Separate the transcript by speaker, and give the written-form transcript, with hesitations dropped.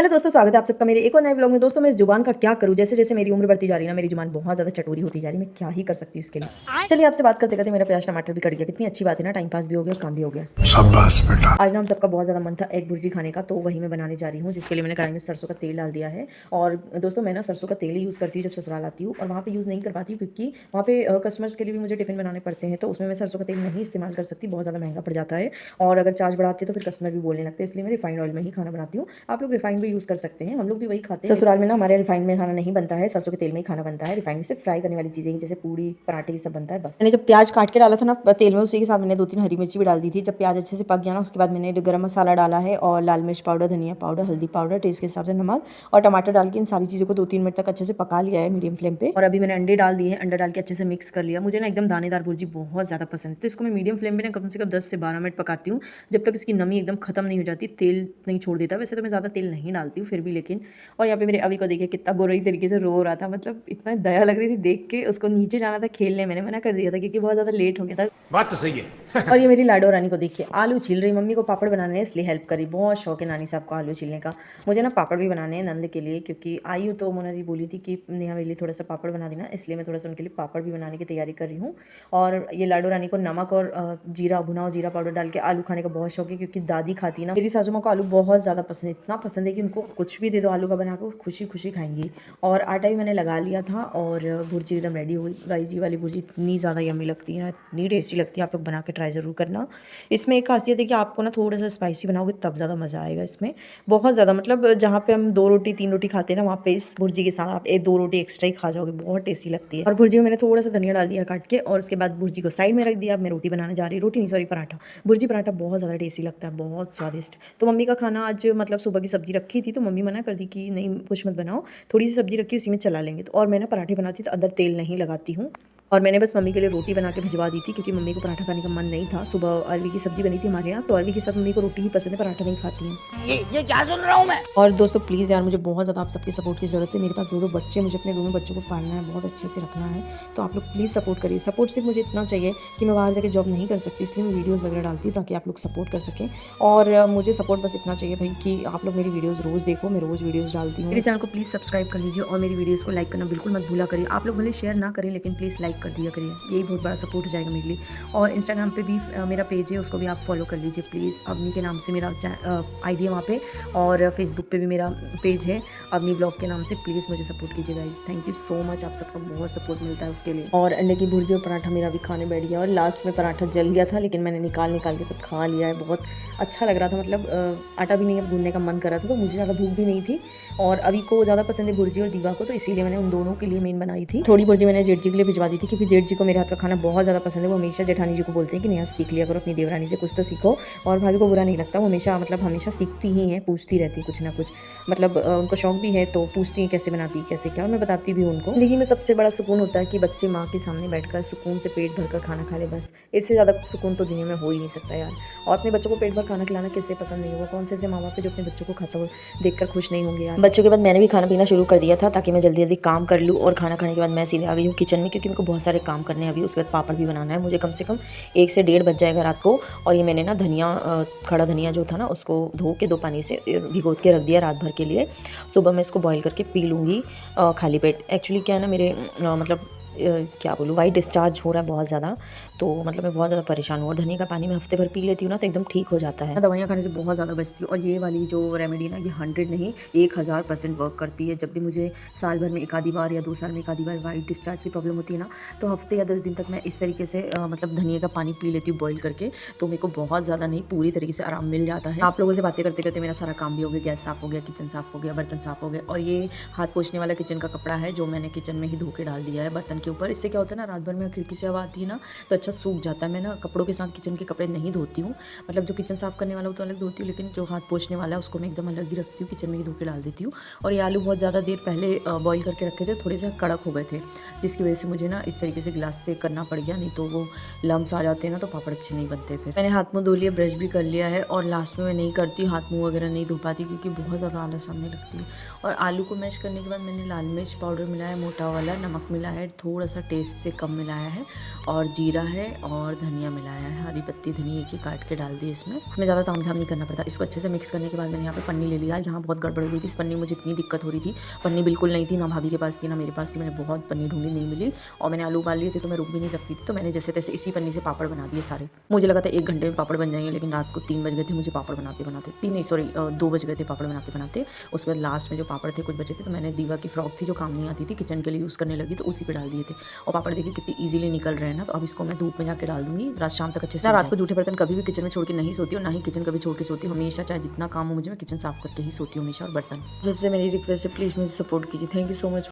Speaker 1: Hello दोस्तों, स्वागत है आप सबका मेरे एक और नए ब्लॉग में। दोस्तों मैं इस जुबान का क्या करूं, जैसे जैसे मेरी उम्र बढ़ती जा रही है ना, मेरी जुबान बहुत ज़्यादा चटोरी होती जा रही है। मैं क्या ही कर सकती हूँ इसके लिए। चलिए आपसे बात करते करते मेरा प्याज टमाटर भी कट गया। कितनी अच्छी बात है ना, टाइम पास भी हो गया और काम भी हो गया। शाबाश बेटा। आज ना हम सबका बहुत ज़्यादा मन था एग भुर्जी खाने का, तो वही मैं बनाने जा रही हूँ, जिसके लिए मैंने कढ़ाई में सरसों का तेल डाल दिया है। और दोस्तों मैं ना सरसों का तेल ही यूज़ करती हूँ जब ससुराल आती हूँ, और वहाँ पे यूज़ नहीं कर पाती हूँ क्योंकि वहाँ पे कस्टमर्स के लिए भी मुझे टिफिन बनाने पड़ते हैं, तो उसमें मैं सरसों का तेल नहीं इस्तेमाल कर सकती, बहुत ज़्यादा महंगा पड़ जाता है। और अगर चार्ज बढ़ाती है तो फिर कस्टमर भी बोलने लगते हैं, इसलिए मैं रिफाइंड ऑयल में ही खाना बनाती हूँ। आप लोग रिफाइंड भी यूज़ कर सकते हैं, हम लोग भी वही खाते हैं। ससुराल में ना हमारे रिफाइंड में खाना नहीं बनता है, सरसों के तेल में ही खाना बनता है। रिफाइंड में सिर्फ फ्राई करने वाली चीज़ें जैसे पूड़ी पराठे ये सब बनता है बस। मैंने जब प्याज काट के डाला था ना तेल में, उसी के साथ मैंने 2-3 हरी मिर्ची भी डाल दी थी। जब प्याज अच्छे से पक गया ना, उसके बाद मैंने गरम मसाला डाला है और लाल मिर्च पाउडर, धनिया पाउडर, हल्दी पाउडर, टेस्ट के हिसाब से नमक और टमाटर डाल के इन सारी चीज़ों को 2-3 मिनट तक अच्छे से पका लिया है मीडियम फ्लेम पे। और अभी मैंने अंडे डाल दिए हैं, अंडा डाल के अच्छे से मिक्स कर लिया। मुझे ना एकदम दानेदार भुर्जी बहुत ज़्यादा पसंद है, तो इसको मैं मीडियम फ्लेम पे ना कम से कम 10 से 12 मिनट पकाती हूँ, जब तक इसकी नमी एकदम खत्म नहीं हो जाती, तेल नहीं छोड़ देता। वैसे तो मैं ज़्यादा तेल नहीं डालती हूँ फिर भी, लेकिन। और यहाँ पे मेरे अभी को देखिए कितना बुरी तरीके से रो रहा था, मतलब इतना दया लग रही थी देख के। उसको नीचे जाना था खेलने, मैंने मना कर दिया था क्योंकि बहुत ज़्यादा लेट हो गया था।
Speaker 2: बात तो सही है।
Speaker 1: और ये मेरी लाडो रानी को देखिए आलू छील रही, मम्मी को पापड़ बनाने ने इसलिए हेल्प करी। बहुत शौक है नानी साहब को आलू छीलने का। मुझे ना पापड़ भी बनाने हैं नंद के लिए, क्योंकि आई हूँ तो मोना दी बोली थी कि नेहा मेरे लिए थोड़ा सा पापड़ बना देना, इसलिए मैं थोड़ा सा उनके लिए पापड़ भी बनाने की तैयारी कर रही हूँ। और ये लाडो रानी को नमक और जीरा, भुना हुआ जीरा पाउडर डाल के आलू खाने का बहुत शौक है, क्योंकि दादी खाती है ना। मेरी सासू माँ को आलू बहुत ज़्यादा पसंद है, इतना पसंद है कि उनको कुछ भी दे दो आलू का बना के खुशी खुशी खाएंगी। और आटा भी मैंने लगा लिया था और भुर्जी एकदम रेडी हो गई। गाइस ये वाली भुर्जी इतनी ज़्यादा यम्मी लगती है ना, इतनी टेस्टी लगती है, आप लोग बना के ट्राई ज़रूर करना। इसमें एक खासियत है कि आपको ना थोड़ा सा स्पाइसी बनाओगे तब ज़्यादा मज़ा आएगा इसमें। बहुत ज़्यादा, मतलब जहाँ पे हम 2 रोटी 3 रोटी खाते हैं ना, वहाँ पे इस भुर्जी के साथ आप 2 रोटी एक्स्ट्रा ही खा जाओगे, बहुत टेस्टी लगती है। और भुर्जी में मैंने थोड़ा सा धनिया डाल दिया काट के, और उसके बाद भुर्जी को साइड में रख दिया। अब मैं रोटी बनाने जा रही हूँ, रोटी नहीं सॉरी पराठा। भुर्जी पराठा बहुत ज़्यादा टेस्टी लगता है, बहुत स्वादिष्ट। तो मम्मी का खाना आज मतलब सुबह की सब्जी रखी थी, तो मम्मी मना कर दी कि नहीं कुछ मत बनाओ, थोड़ी सी सब्जी रखी उसी में चला लेंगे। तो और मैं ना पराठे बनाती तो अंदर तेल नहीं लगाती हूँ। और मैंने बस मम्मी के लिए रोटी बना के भिजवा दी थी, क्योंकि मम्मी को पराठा खाने का मन नहीं था। सुबह अरवी की सब्जी बनी थी हमारे यहाँ, तो अरवी के साथ मम्मी को रोटी ही पसंद है, पराठा नहीं खाती हैं। ये क्या सुन रहा हूँ मैं। और दोस्तों प्लीज़ यार, मुझे बहुत ज़्यादा आप सबकी सपोर्ट की ज़रूरत है। मेरे पास 2 बच्चे, मुझे अपने दोनों बच्चों को पालना है, बहुत अच्छे से रखना है। तो आप लोग प्लीज़ सपोर्ट करिए। सपोर्ट सिर्फ मुझे इतना चाहिए कि मैं बाहर जाकर जॉब नहीं कर सकती, इसलिए मैं वीडियोज़ वगैरह डालती हूँ ताकि आप लोग सपोर्ट कर सकें। और मुझे सपोर्ट बस इतना चाहिए भाई कि आप लोग मेरी वीडियोज़ रोज़ देखो, मैं रोज़ वीडियोज़ डालती हूँ। मेरे चैनल को प्लीज़ सब्सक्राइब कर लीजिए और मेरी वीडियोज़ को लाइक करना बिल्कुल मत भूला करिए। आप लोग भले शेयर ना करें, लेकिन प्लीज़ लाइक कर दिया करिए, यही बहुत बड़ा सपोर्ट हो जाएगा मेरे लिए। और इंस्टाग्राम पे भी मेरा पेज है, उसको भी आप फॉलो कर लीजिए प्लीज़। अवनी के नाम से मेरा आईडी है वहाँ पे, और फेसबुक पे भी मेरा पेज है अवनी ब्लॉग के नाम से। प्लीज़ मुझे सपोर्ट कीजिए guys, thank you so much, आप सबका बहुत सपोर्ट मिलता है उसके लिए। और अंडे की भुर्जी और पराठा मेरा भी खाने बैठ गया, और लास्ट में पराठा जल गया था, लेकिन मैंने निकाल के सब खा लिया है। बहुत अच्छा लग रहा था, मतलब आटा भी नहीं गूंदने का मन कर रहा था, तो मुझे ज़्यादा भूख भी नहीं थी। और अभी को ज़्यादा पसंद है भुर्जी और दीवा को, तो इसीलिए मैंने उन दोनों के लिए मेन बनाई थी। थोड़ी भुर्जी मैंने जेठ जी के लिए भिजवा दी थी, क्योंकि जेठ जी को मेरे हाथ का खाना बहुत ज़्यादा पसंद है। वो हमेशा जेठानी जी को बोलते हैं कि नेहा सीख लिया करो अपनी देवरानी से, कुछ तो सीखो। और भाभी को बुरा नहीं लगता, वो हमेशा मतलब हमेशा सीखती ही हैं, पूछती रहती है कुछ ना कुछ, मतलब उनको शौक भी है, तो पूछती हैं कैसे बनाती है कैसे क्या, और मैं बताती भी हूँ उनको। ज़िंदगी में सबसे बड़ा सुकून होता है कि बच्चे माँ के सामने बैठकर सुकून से पेट भरकर खाना खा ले, बस इससे ज़्यादा सुकून तो दुनिया में हो ही नहीं सकता यार। और अपने बच्चों को पेट भर खाना खिलाना किससे पसंद नहीं होगा, कौन से ऐसे माँ बाप है जो अपने बच्चों को खाता हुआ देखकर खुश नहीं होंगे यार। बच्चों के बाद मैंने भी खाना पीना शुरू कर दिया था, ताकि मैं जल्दी जल्दी काम कर लूँ, और खाना खाने के बाद मैं सीधे आ गई हूँ किचन में, क्योंकि मेरे को बहुत सारे काम करने हैं अभी। उसके बाद पापड़ भी बनाना है मुझे, कम से कम 1 से 1:30 बज जाएगा रात को। और ये मैंने ना धनिया, खड़ा धनिया जो था ना, उसको धो के 2 पानी से भिगो के रख दिया रात भर के लिए। सुबह मैं इसको बॉईल करके पी लूँगी खाली पेट। एक्चुअली क्या है ना, मेरे मतलब क्या बोलूँ, वाइट डिस्चार्ज हो रहा है बहुत ज़्यादा, तो मतलब मैं बहुत ज़्यादा परेशान हूँ। और धनिया का पानी मैं हफ्ते भर पी लेती हूँ ना, तो एकदम ठीक हो जाता है। दवाइयाँ खाने से बहुत ज़्यादा बचती हूँ, और ये वाली जो रेमेडी ना, ये 100 नहीं 1000% वर्क करती है। जब भी मुझे साल भर में एक आधी बार या 2 साल में एक आधी बार वाइट डिस्चार्ज की प्रॉब्लम होती है ना, तो हफ्ते या 10 दिन तक मैं इस तरीके से मतलब धनिया का पानी पी लेती हूँ बॉईल करके, तो मेरे को बहुत ज़्यादा नहीं, पूरी तरीके से आराम मिल जाता है। आप लोगों से बातें करते करते मेरा सारा काम भी हो गया, गैस साफ़ हो गया, किचन साफ़ हो गया, बर्तन साफ़ हो गए। और ये हाथ पोंछने वाला किचन का कपड़ा है, जो मैंने किचन में ही धो के डाल दिया है बर्तन के ऊपर। इससे क्या होता है ना, रात भर में खिड़की से हवा आती है ना, तो अच्छा सूख जाता है। मैं ना कपड़ों के साथ किचन के कपड़े नहीं धोती हूँ, मतलब जो किचन साफ़ करने वाला हो तो अलग धोती हूँ, लेकिन जो हाथ पोंछने वाला है उसको मैं एकदम अलग ही रखती हूँ, किचन में ही धो के डाल देती हूँ। और ये आलू बहुत ज़्यादा देर पहले बॉईल करके रखे थे, थोड़े से कड़क हो गए थे, जिसकी वजह से मुझे ना इस तरीके से गिलास से करना पड़ गया, नहीं तो वो लम्स आ जाते हैं ना, तो पापड़ अच्छे नहीं बनते। फिर मैंने हाथ मुँह धो लिया, ब्रश भी कर लिया है, और लास्ट में मैं नहीं करती हाथ मुँह वगैरह नहीं धो पाती, क्योंकि बहुत ज़्यादा आलस आने लगती है। और आलू को मैश करने के बाद मैंने लाल मिर्च पाउडर मिलाया मोटा वाला, नमक मिला है, थोड़ा सा टेस्ट से कम मिलाया है और जीरा है और धनिया मिलाया है, हरी पत्ती धनिया की काट के डाल दी इसमें। हमें ज़्यादा तामझाम नहीं करना पड़ता। इसको अच्छे से मिक्स करने के बाद मैंने यहाँ पे पन्नी ले लिया। यहाँ बहुत गड़बड़ हो गई थी इस पन्नी में, मुझे इतनी दिक्कत हो रही थी। पन्नी बिल्कुल नहीं थी, ना भाभी के पास थी ना मेरे पास थी। मैंने बहुत पन्नी ढूंढी, नहीं मिली और मैंने आलू उबाल लिए थे तो मैं रुक भी नहीं सकती थी, तो मैंने जैसे तैसे इसी पन्नी से पापड़ बना दिए सारे। मुझे लगा था 1 घंटे में पापड़ बन जाएंगे, लेकिन रात को 3 बज गए थे मुझे पापड़ बनाते बनाते। 3 नहीं सॉरी 2 बज गए थे पापड़ बनाते बनाते। उसके बाद लास्ट में जो पापड़ थे कुछ बचे थे, तो मैंने दीवा की फ्रॉक थी जो काम नहीं आती थी, किचन के लिए यूज़ करने लगी, तो उसी पे डाल दिए थे। और पापड़ देखिए कितनी ईजिली निकल रहे हैं ना। तो अब इसको मैं धूप में जाके डाल दूंगी, रात शाम तक अच्छे से। रात को जूठे बर्तन कभी भी किचन में छोड़ के नहीं सोती हूँ, ना ही किचन कभी छोड़ के सोती हूँ। हमेशा चाहे जितना काम हो मुझे, मैं किचन साफ करके ही सोती हूँ हमेशा और बर्तन। जब से मेरी रिक्वेस्ट है प्लीज़ मुझे सपोर्ट कीजिए। Thank you so much.